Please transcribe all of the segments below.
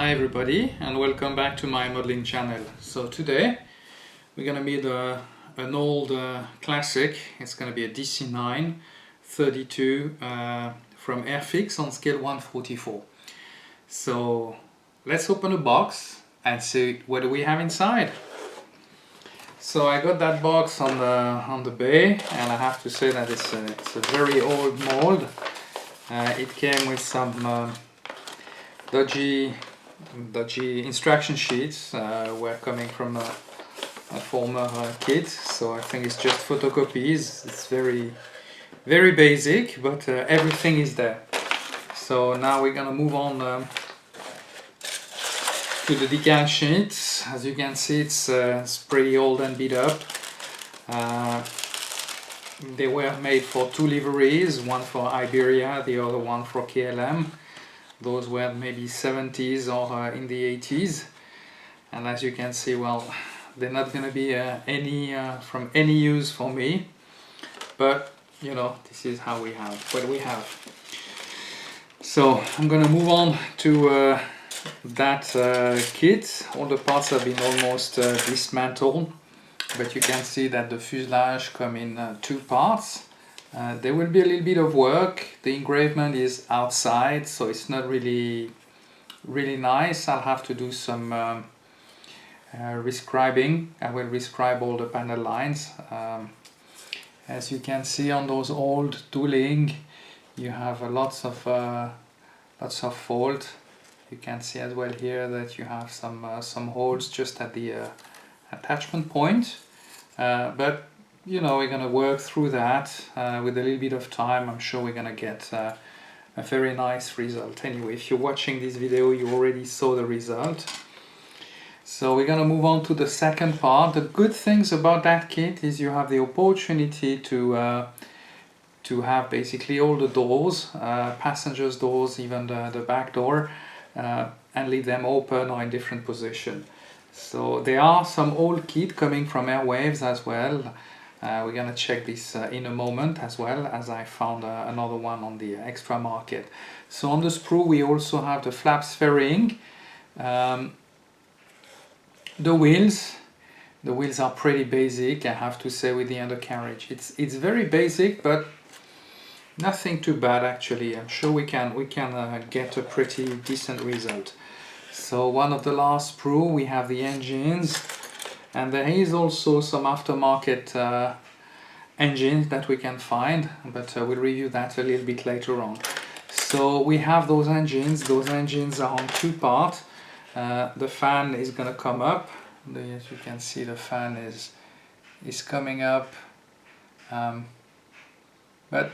Hi everybody and welcome back to my modeling channel. So today we're gonna build an old classic. It's gonna be a DC-9 32 from Airfix on scale 144. So let's open the box and see what do we have inside. So I got that box on the bay, and I have to say that it's a very old mold. It came with some dodgy instruction sheets, were coming from a former kit, so I think it's just photocopies. It's very basic, but everything is there. So now we're gonna move on to the decal sheets. As you can see, it's pretty old and beat up. They were made for two liveries, one for Iberia, the other one for KLM. Those were maybe 70s or in the 80s, and as you can see, well, they're not going to be from any use for me, but you know, this is how we have what we have. So I'm going to move on to that kit. All the parts have been almost dismantled, but you can see that the fuselage come in two parts. There will be a little bit of work. The engravement is outside, so it's not really nice. I'll have to do some rescribing. I will rescribe all the panel lines. As you can see on those old tooling, you have lots of fault. You can see as well here that you have some holes just at the attachment point, but you know, we're going to work through that with a little bit of time. I'm sure we're going to get a very nice result. Anyway, if you're watching this video, you already saw the result. So we're going to move on to the second part. The good things about that kit is you have the opportunity to have basically all the doors, passengers doors, even the back door, and leave them open or in different position. So there are some old kit coming from Airwaves as well. We're going to check this in a moment, as well as I found another one on the extra market. So on the sprue we also have the flaps fairing. The wheels are pretty basic, I have to say, with the undercarriage. It's very basic, but nothing too bad actually. I'm sure we can get a pretty decent result. So one of the last sprue, we have the engines. And there is also some aftermarket engines that we can find, but we'll review that a little bit later on. So we have those engines. Those engines are on two parts. The fan is going to come up. As you can see, the fan is coming up. But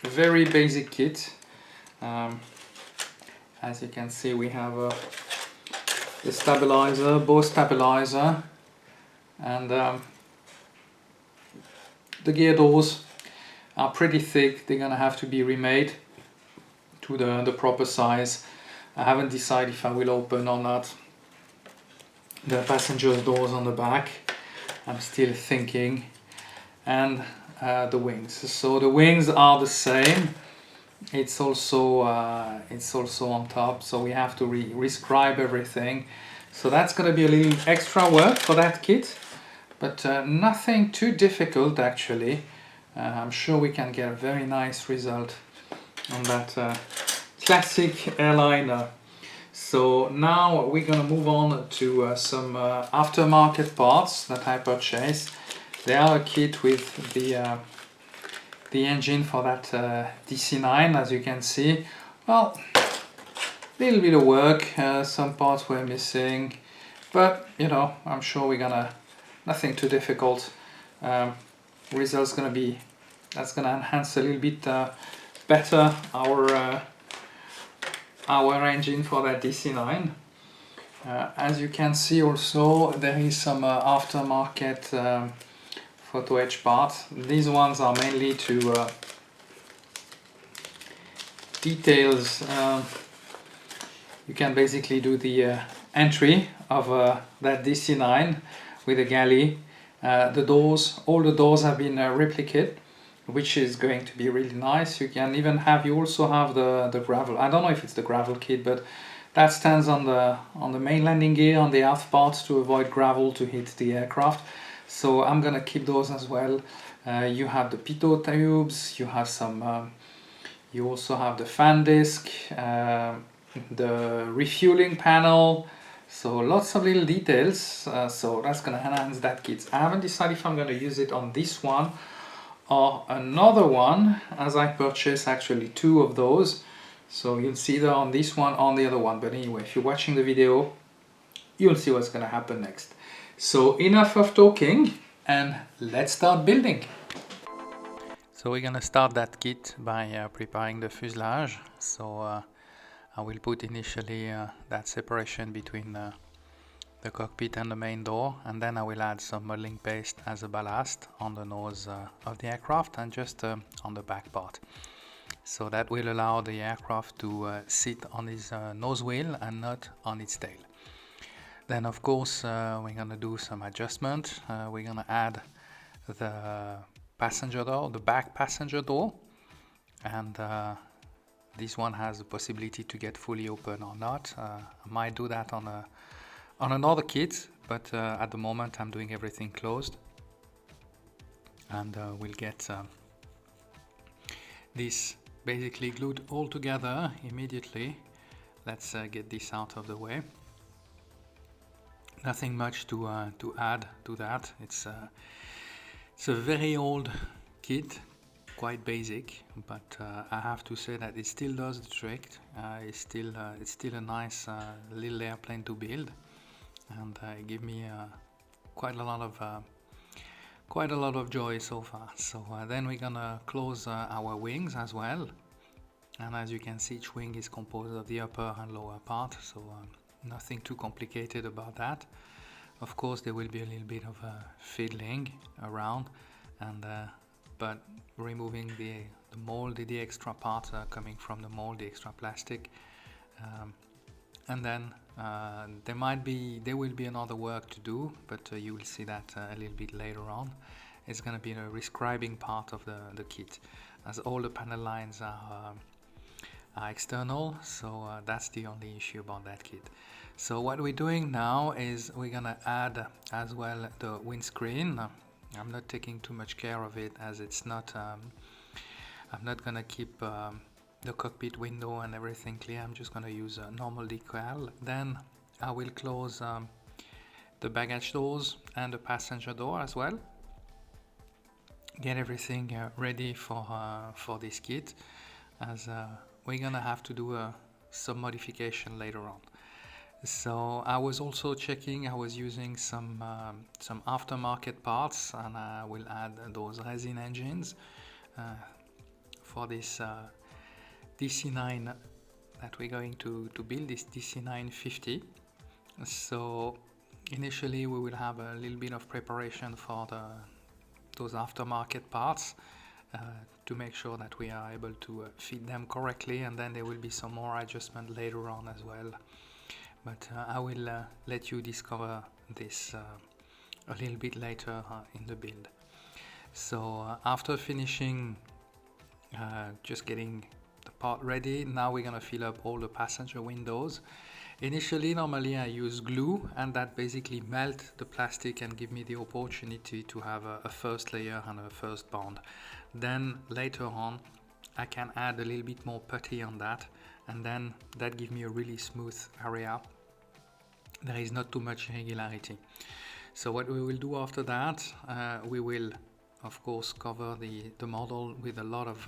a very basic kit. As you can see, we have the stabilizer, bow stabilizer, and the gear doors are pretty thick. They're gonna have to be remade to the proper size. I haven't decided if I will open or not the passenger doors on the back. I'm still thinking. And the wings. So the wings are the same. It's also on top, so we have to rescribe everything. So that's going to be a little extra work for that kit, but nothing too difficult actually. I'm sure we can get a very nice result on that classic airliner. So now we're going to move on to some aftermarket parts that I purchased. They are a kit with the engine for that DC-9, as you can see. Well, a little bit of work, some parts were missing, but you know, I'm sure we're gonna, nothing too difficult. Results gonna be, that's gonna enhance a little bit better our engine for that DC-9. As you can see also, there is some aftermarket photo etch parts. These ones are mainly to details. You can basically do the entry of that DC-9 with a galley. The doors, all the doors have been replicated, which is going to be really nice. You can even have, you also have the gravel. I don't know if it's the gravel kit, but That stands on the main landing gear on the aft part to avoid gravel to hit the aircraft. So I'm gonna keep those as well. You have the pitot tubes, you have some, you also have the fan disc, the refueling panel, so lots of little details. So that's gonna enhance that kit. I haven't decided if I'm gonna use it on this one or another one, as I purchased actually 2 of those. So you'll see that on this one, on the other one. But anyway, if you're watching the video, you'll see what's gonna happen next. So enough of talking, and let's start building. So we're gonna start that kit by preparing the fuselage. So I will put initially that separation between the cockpit and the main door, and then I will add some modeling paste as a ballast on the nose of the aircraft and just on the back part. So that will allow the aircraft to sit on its nose wheel and not on its tail. Then of course we're gonna do some adjustment. We're gonna add the passenger door, the back passenger door, and this one has the possibility to get fully open or not. I might do that on another kit, but at the moment I'm doing everything closed, and we'll get this basically glued all together immediately. Let's get this out of the way. Nothing much to add to that. It's a very old kit, quite basic, but I have to say that it still does the trick. It's still a nice little airplane to build, and it give me quite a lot of joy so far. So then we're gonna close our wings as well, and as you can see, each wing is composed of the upper and lower part, so nothing too complicated about that. Of course there will be a little bit of fiddling around, and but removing the mold, the extra parts coming from the mold, the extra plastic, and then there will be another work to do, but you will see that a little bit later on. It's going to be a rescribing part of the kit, as all the panel lines are external, so that's the only issue about that kit. So what we're doing now is we're gonna add as well the windscreen. I'm not taking too much care of it, as it's not I'm not gonna keep the cockpit window and everything clear. I'm just gonna use a normal decal. Then I will close the baggage doors and the passenger door as well. Get everything ready for this kit, as we're gonna have to do some modification later on. So I was also checking, I was using some aftermarket parts, and I will add those resin engines for this DC-9 that we're going to build, this DC-950. So initially we will have a little bit of preparation for those aftermarket parts to make sure that we are able to fit them correctly, and then there will be some more adjustment later on as well. But I will let you discover this a little bit later in the build. So after finishing just getting the part ready, now we're gonna fill up all the passenger windows. Initially, normally I use glue, and that basically melt the plastic and give me the opportunity to have a first layer and a first bond. Then later on I can add a little bit more putty on that, and then that gives me a really smooth area. There is not too much irregularity. So what we will do after that, we will of course cover the model with a lot of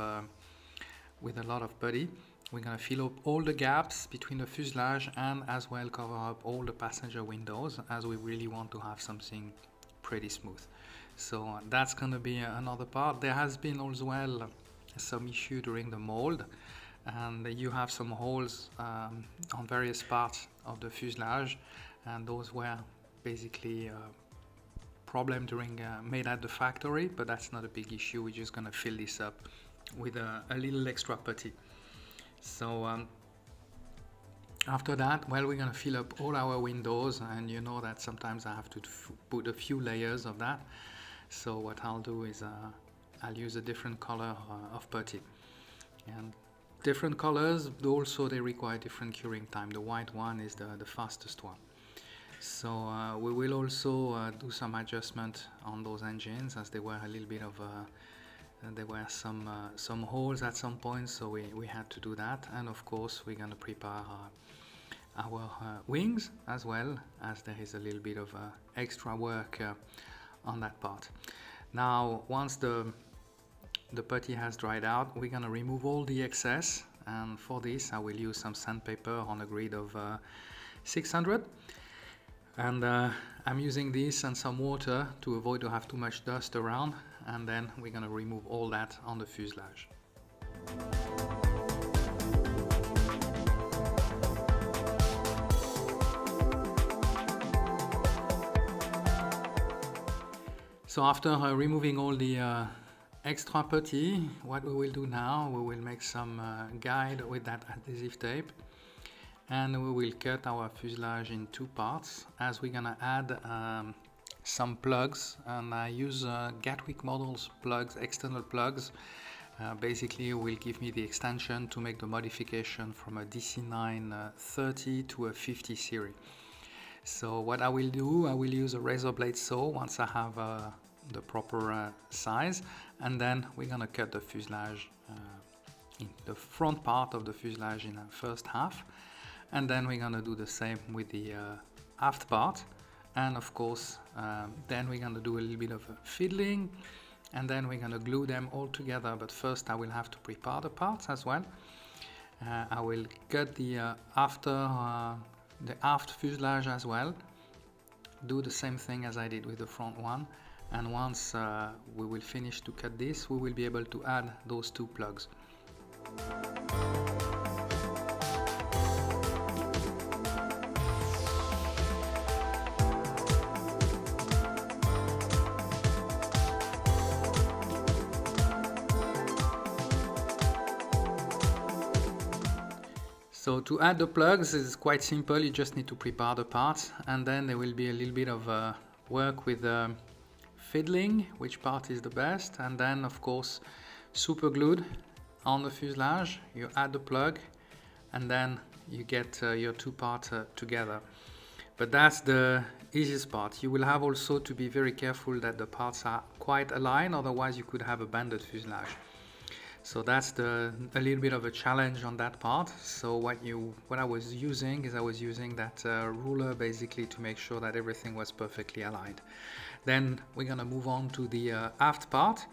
putty. We're going to fill up all the gaps between the fuselage and as well cover up all the passenger windows, as we really want to have something pretty smooth. So that's going to be another part. There has been as well some issue during the mold, and you have some holes on various parts of the fuselage, and those were basically problem during made at the factory, but that's not a big issue. We're just going to fill this up with a little extra putty. So after that, well, we're going to fill up all our windows, and you know that sometimes I have to put a few layers of that. So what I'll do is I'll use a different color of putty, and different colors, but also they require different curing time. The white one is the fastest one. So we will also do some adjustment on those engines, as they were a little bit of there were some holes at some point, so we had to do that. And of course we're going to prepare our wings, as well as there is a little bit of extra work on that part. Now once the putty has dried out, we're going to remove all the excess, and for this I will use some sandpaper on a grid of 600, and I'm using this and some water to avoid to have too much dust around, and then we're going to remove all that on the fuselage. So after removing all the extra putty, what we will do now, we will make some guide with that adhesive tape, and we will cut our fuselage in two parts, as we're gonna add some plugs, and I use Gatwick models plugs, external plugs. Basically will give me the extension to make the modification from a DC-9 30 to a 50 series. So what I will do, I will use a razor blade saw once I have the proper size, and then we're gonna cut the fuselage in the front part of the fuselage in the first half, and then we're gonna do the same with the aft part, and of course then we're gonna do a little bit of fiddling, and then we're gonna glue them all together. But first I will have to prepare the parts as well. I will cut the aft fuselage as well, do the same thing as I did with the front one, and once we will finish to cut this, we will be able to add those two plugs. So to add the plugs is quite simple. You just need to prepare the parts, and then there will be a little bit of work with fiddling, which part is the best, and then of course super glued on the fuselage. You add the plug, and then you get your two parts together. But that's the easiest part. You will have also to be very careful that the parts are quite aligned, otherwise you could have a banded fuselage. So that's a little bit of a challenge on that part. So what I was using is I was using that ruler basically to make sure that everything was perfectly aligned. Then we're gonna move on to the aft part.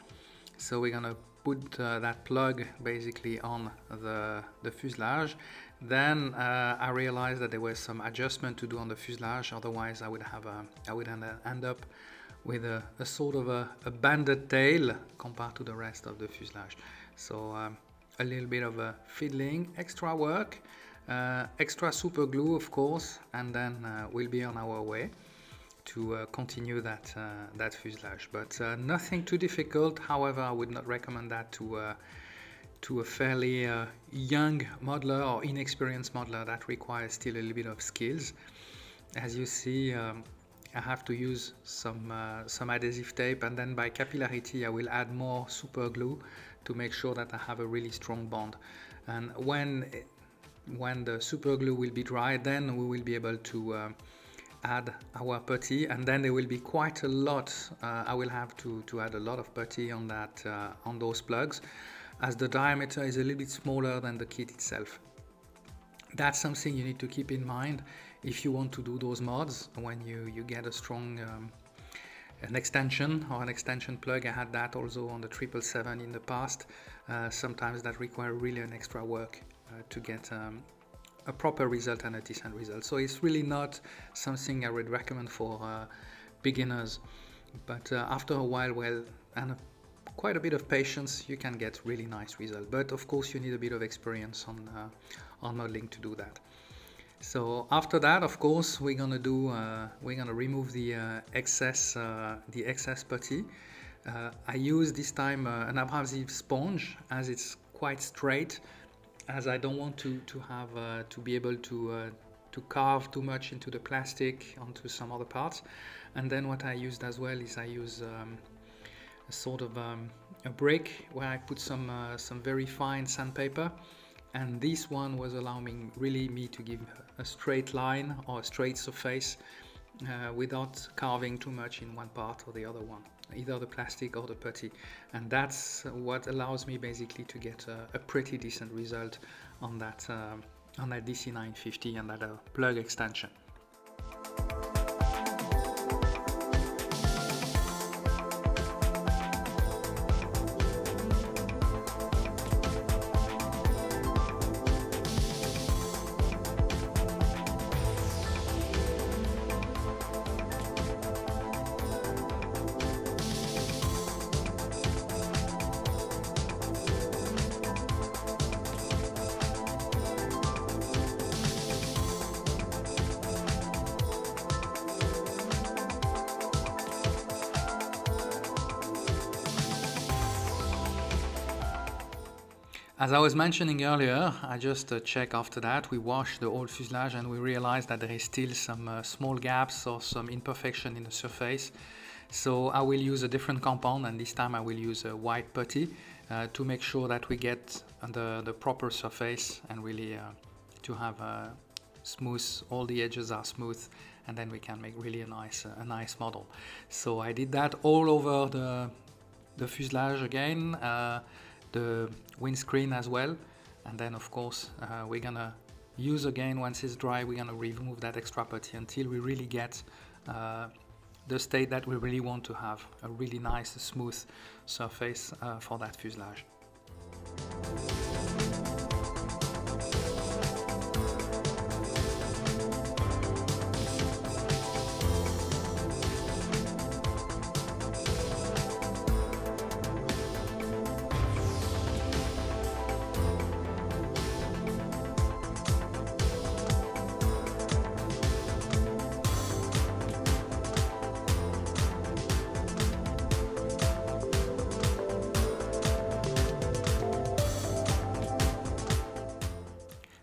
So we're gonna put that plug basically on the fuselage. Then I realized that there was some adjustment to do on the fuselage. Otherwise I would end up with a sort of a banded tail compared to the rest of the fuselage. So a little bit of fiddling, extra work, extra super glue of course, and then we'll be on our way to continue that fuselage. But nothing too difficult. However, I would not recommend that to a fairly young modeler or inexperienced modeler. That requires still a little bit of skills. As you see, I have to use some adhesive tape, and then by capillarity I will add more super glue to make sure that I have a really strong bond. And when the super glue will be dry, then we will be able to add our putty, and then there will be quite a lot. I will have to add a lot of putty on that on those plugs, as the diameter is a little bit smaller than the kit itself. That's something you need to keep in mind if you want to do those mods. When you get a strong an extension or an extension plug, I had that also on the 777 in the past. Sometimes that requires really an extra work to get a proper result and a decent result. So it's really not something I would recommend for beginners. But after a while, and quite a bit of patience, you can get really nice results. But of course, you need a bit of experience on modeling to do that. So after that, of course, we're gonna remove the excess putty. I use this time an abrasive sponge, as it's quite straight, as I don't want to be able to carve too much into the plastic onto some other parts. And then what I used as well is I use a sort of a brick where I put some very fine sandpaper, and this one was allowing really me to give a straight line or a straight surface without carving too much in one part or the other one, either the plastic or the putty, and that's what allows me basically to get a pretty decent result on that DC-950 and that plug extension. As I was mentioning earlier, I just checked after that. We washed the whole fuselage and we realized that there is still some small gaps or some imperfection in the surface. So I will use a different compound, and this time I will use a white putty to make sure that we get the proper surface and really to have smooth, all the edges are smooth, and then we can make really a nice model. So I did that all over the fuselage again. The windscreen as well, and then of course we're gonna use again, once it's dry, we're gonna remove that extra putty until we really get the state that we really want to have, a really nice smooth surface for that fuselage.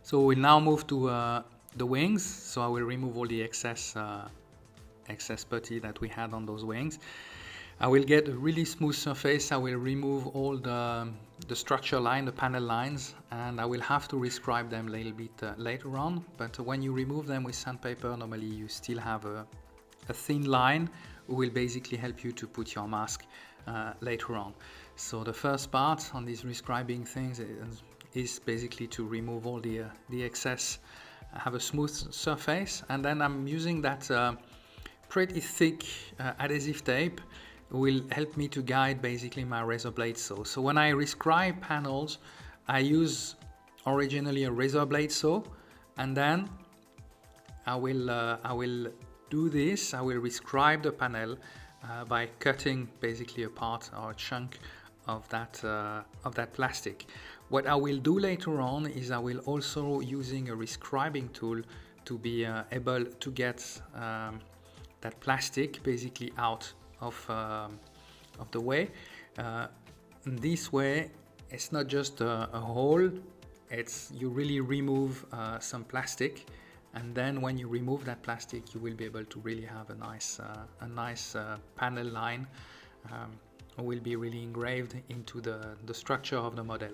So we'll now move to the wings. So I will remove all the excess putty that we had on those wings. I will get a really smooth surface. I will remove all the structure line, the panel lines, and I will have to rescribe them a little bit later on. But when you remove them with sandpaper, normally you still have a thin line who will basically help you to put your mask later on. So the first part on these rescribing things is basically to remove all the excess, have a smooth surface, and then I'm using that pretty thick adhesive tape. Will help me to guide basically my razor blade saw. So when I rescribe panels, I use originally a razor blade saw, and then I will do this. I will rescribe the panel by cutting basically a part or a chunk of that plastic. What I will do later on is I will also using a rescribing tool to be able to get that plastic basically out of the way. This way, it's not just a hole; it's you really remove some plastic, and then when you remove that plastic, you will be able to really have a nice panel line. Will be really engraved into the structure of the model.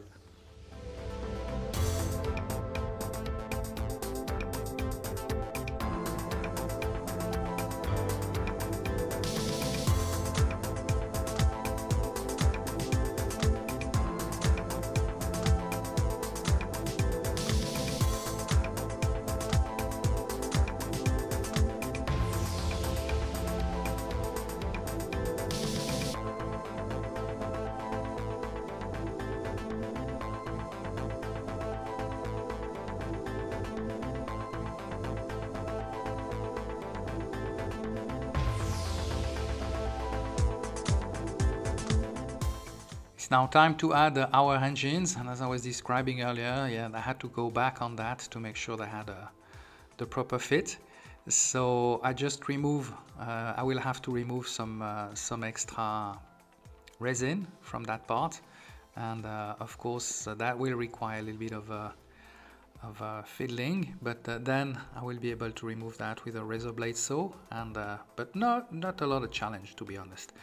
It's now time to add our engines, and as I was describing earlier, I had to go back on that to make sure they had the proper fit. So I just I will have to remove some extra resin from that part, and of course that will require a little bit of fiddling, but then I will be able to remove that with a razor blade saw, and but not a lot of challenge, to be honest.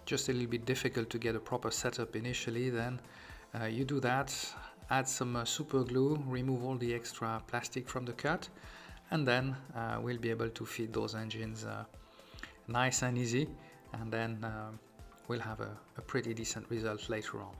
Just a little bit difficult to get a proper setup initially. Then you do that, add some super glue, remove all the extra plastic from the cut, and then we'll be able to fit those engines nice and easy, and then we'll have a pretty decent result later on.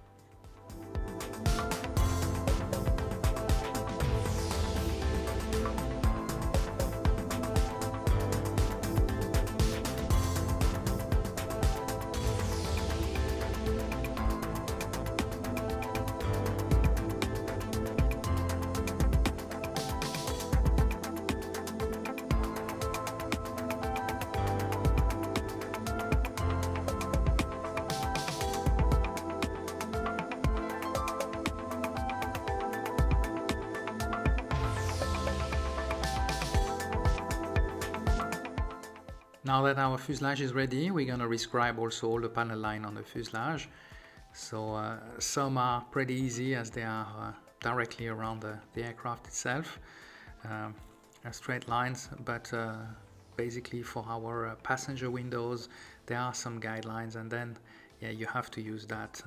Now that our fuselage is ready, we're going to rescribe also all the panel line on the fuselage. So some are pretty easy as they are directly around the aircraft itself, straight lines, but basically for our passenger windows there are some guidelines, and then yeah, you have to use that,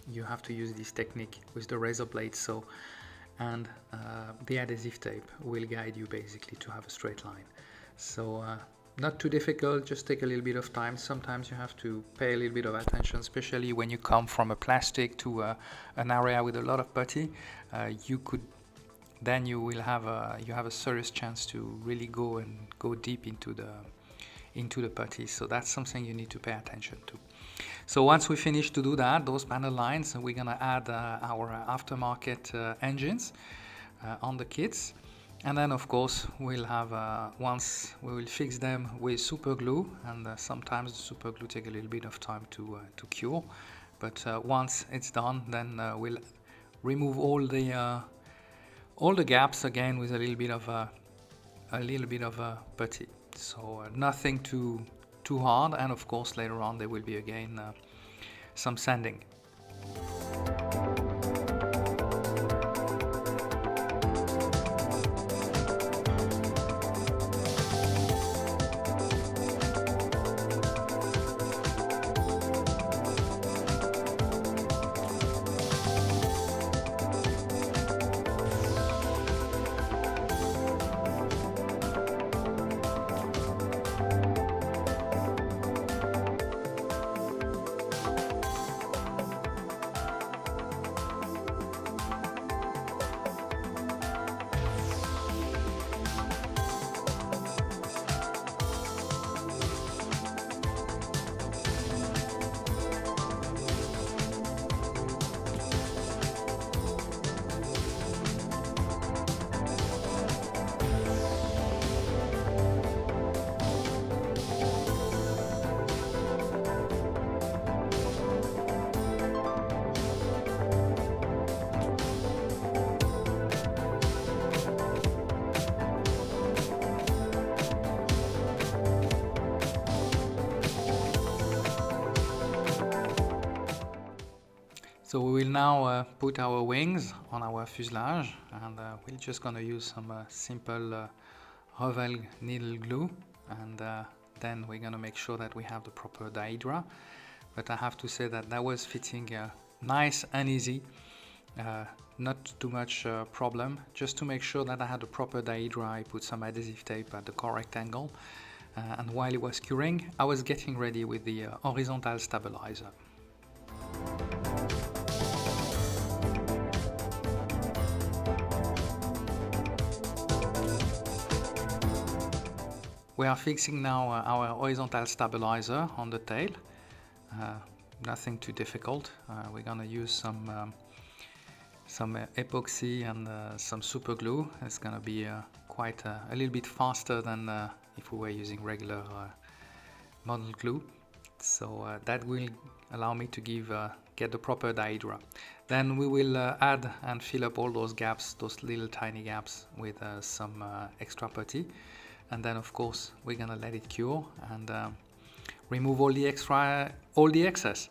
you have to use this technique with the razor blade, so and the adhesive tape will guide you basically to have a straight line. So not too difficult, just take a little bit of time. Sometimes you have to pay a little bit of attention, especially when you come from a plastic to an area with a lot of putty. Then you will have a serious chance to really go deep into the putty. So that's something you need to pay attention to. So once we finish to do that, those panel lines, we're gonna add our aftermarket engines on the kits. And then of course we'll have once we will fix them with super glue, and sometimes the super glue take a little bit of time to cure, but once it's done, then we'll remove all the gaps again with a little bit of putty. So nothing too hard, and of course later on there will be again some sanding. So we will now put our wings on our fuselage, and we're just going to use some simple Revel needle glue, and then we're going to make sure that we have the proper dihedra. But I have to say that that was fitting nice and easy, not too much problem. Just to make sure that I had the proper dihedra, I put some adhesive tape at the correct angle, and while it was curing, I was getting ready with the horizontal stabilizer. We are fixing now our horizontal stabilizer on the tail. Nothing too difficult. We're gonna use some epoxy and some super glue. It's gonna be quite a little bit faster than if we were using regular model glue. So that will allow me to get the proper dihedra. Then we will add and fill up all those gaps, those little tiny gaps, with some extra putty. And then of course we're gonna let it cure and remove all the excess.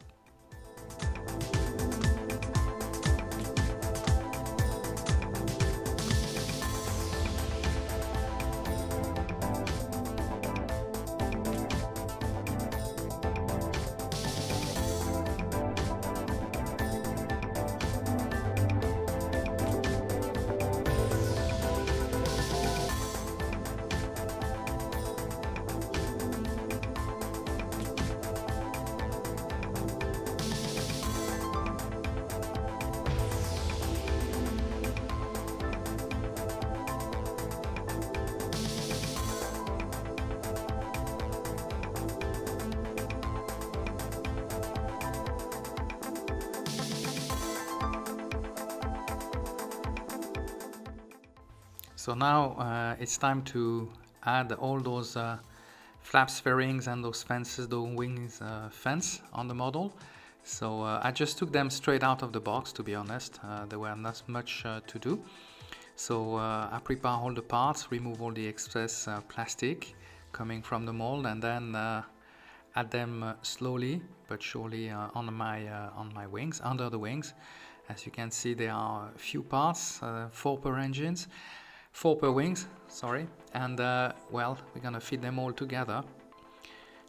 So now it's time to add all those flaps fairings and those fences, the wings fence on the model. So I just took them straight out of the box, to be honest. There were not much to do. So I prepare all the parts, remove all the excess plastic coming from the mold, and then add them slowly but surely on my wings, under the wings. As you can see, there are a few parts, 4 per wings, sorry, and well, we're gonna fit them all together,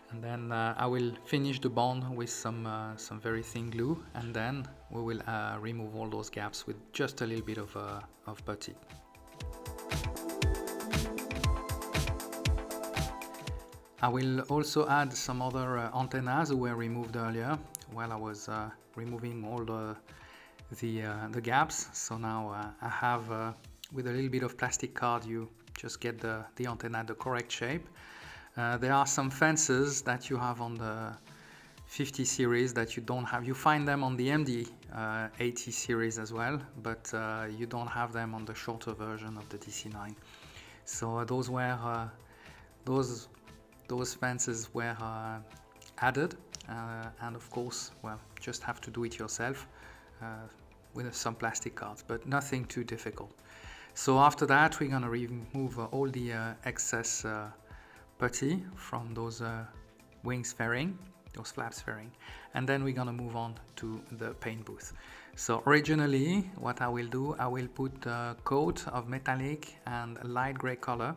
and then I will finish the bond with some very thin glue, and then we will remove all those gaps with just a little bit of putty. I will also add some other antennas who were removed earlier while I was removing all the gaps. So now I have with a little bit of plastic card, you just get the antenna the correct shape. There are some fences that you have on the 50 series that you don't have. You find them on the MD 80 series as well, but you don't have them on the shorter version of the DC-9. So those were those fences were added, and of course, well, just have to do it yourself with some plastic cards, but nothing too difficult. So after that, we're gonna remove all the excess putty from those wings fairing, those flaps fairing, and then we're gonna move on to the paint booth. So originally, what I will do, I will put a coat of metallic and light gray color,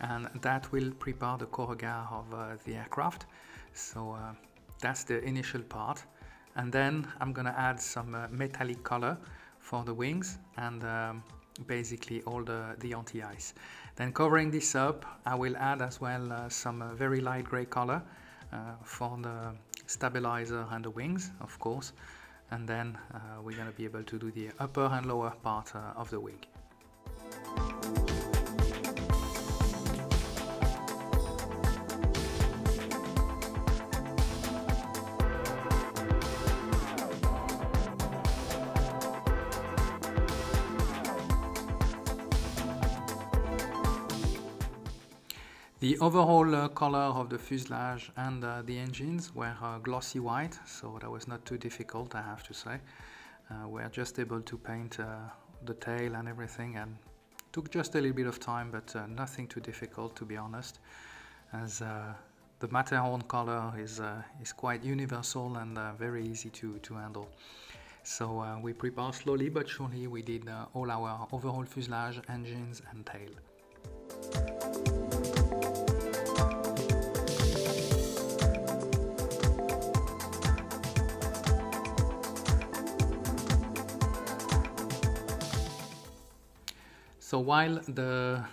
and that will prepare the corrugator of the aircraft. So that's the initial part, and then I'm gonna add some metallic color for the wings and basically all the anti-ice. Then covering this up, I will add as well some very light gray color for the stabilizer and the wings, of course, and then we're gonna be able to do the upper and lower part of the wing. The overall color of the fuselage and the engines were glossy white, so that was not too difficult, I have to say. We're just able to paint the tail and everything, and took just a little bit of time, but nothing too difficult, to be honest, as the Matterhorn color is quite universal and very easy to handle. So we prepare slowly but surely. We did all our overall fuselage, engines and tail. So while the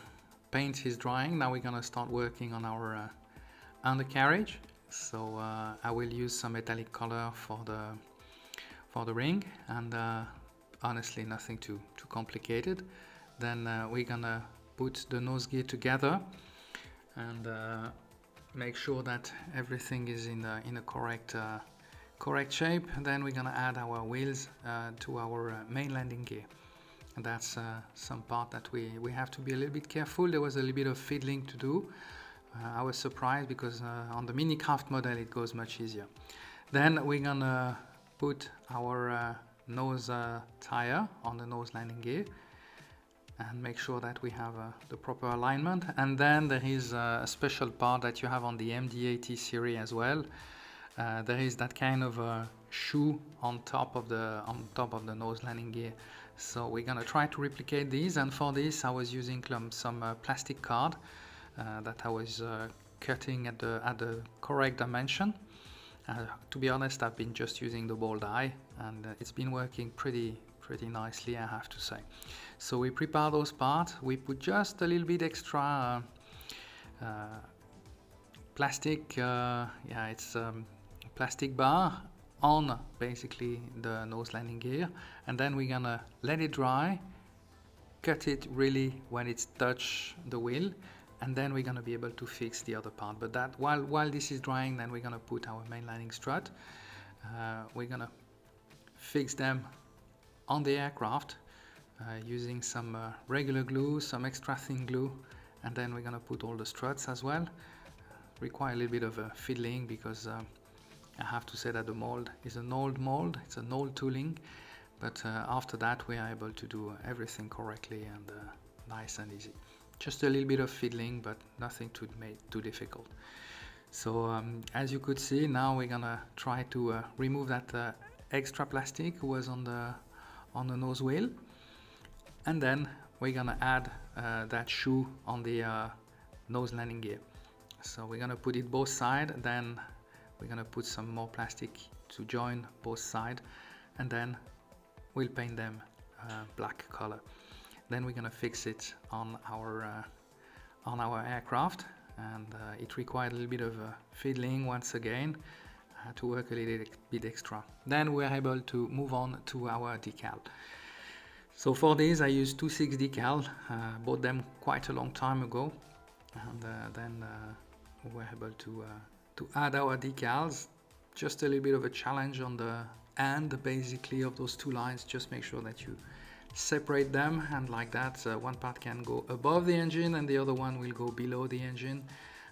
paint is drying, now we're gonna start working on our undercarriage. So I will use some metallic color for the ring, and honestly nothing too complicated. Then we're gonna put the nose gear together and make sure that everything is in a correct shape. And then we're gonna add our wheels to our main landing gear. And that's some part that we have to be a little bit careful. There was a little bit of fiddling to do. I was surprised because on the Minicraft model it goes much easier. Then we're gonna put our nose tire on the nose landing gear and make sure that we have the proper alignment. And then there is a special part that you have on the MD-80 series as well. There is that kind of shoe on top of the nose landing gear. So we're gonna try to replicate these, and for this I was using some plastic card that I was cutting at the correct dimension. To be honest, I've been just using the ball die, and it's been working pretty nicely, I have to say. So we prepare those parts. We put just a little bit extra plastic, it's plastic bar on basically the nose landing gear, and then we're gonna let it dry, cut it really when it's touch the wheel, and then we're gonna be able to fix the other part. But that while this is drying, then we're gonna put our main landing strut. We're gonna fix them on the aircraft using some regular glue, some extra thin glue, and then we're gonna put all the struts as well. Require a little bit of fiddling because I have to say that the mold is an old mold, it's an old tooling, but after that we are able to do everything correctly and nice and easy. Just a little bit of fiddling, but nothing too difficult. So as you could see, now we're gonna try to remove that extra plastic who was on the nose wheel, and then we're gonna add that shoe on the nose landing gear. So we're gonna put it both sides, then we're gonna put some more plastic to join both sides, and then we'll paint them black color. Then we're gonna fix it on our aircraft, and it required a little bit of fiddling once again to work a little bit extra. Then we're able to move on to our decal. So for this I used 2.6 decal, bought them quite a long time ago, and then we're able to add our decals. Just a little bit of a challenge on the end basically of those two lines. Just make sure that you separate them, and like that one part can go above the engine and the other one will go below the engine,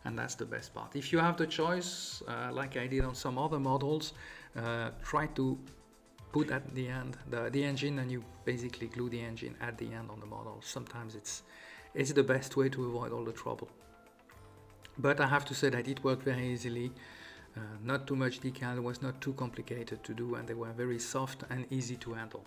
and that's the best part. If you have the choice, like I did on some other models, try to put at the end the engine, and you basically glue the engine at the end on the model. Sometimes it's the best way to avoid all the trouble. But I have to say that it worked very easily. Not too much decal, it was not too complicated to do, and they were very soft and easy to handle.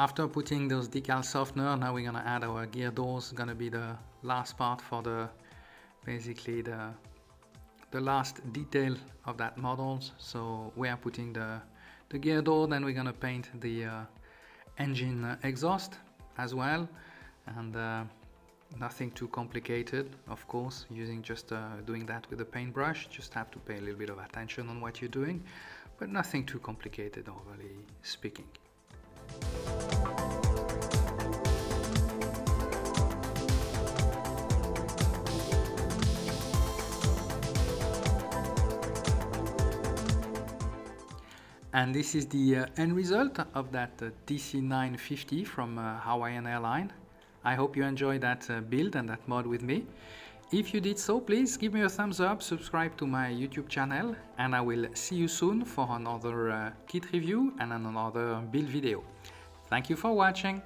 After putting those decal softener, now we're gonna add our gear doors. Gonna be the last part for the basically the last detail of that model. So we are putting the gear door, then we're gonna paint the engine exhaust as well, and nothing too complicated, of course, using just doing that with a paintbrush. Just have to pay a little bit of attention on what you're doing, but nothing too complicated, overly speaking. And this is the end result of that DC-9 from Hawaiian Airlines. I hope you enjoyed that build and that mod with me. If you did so, please give me a thumbs up, subscribe to my YouTube channel, and I will see you soon for another kit review and another build video. Thank you for watching.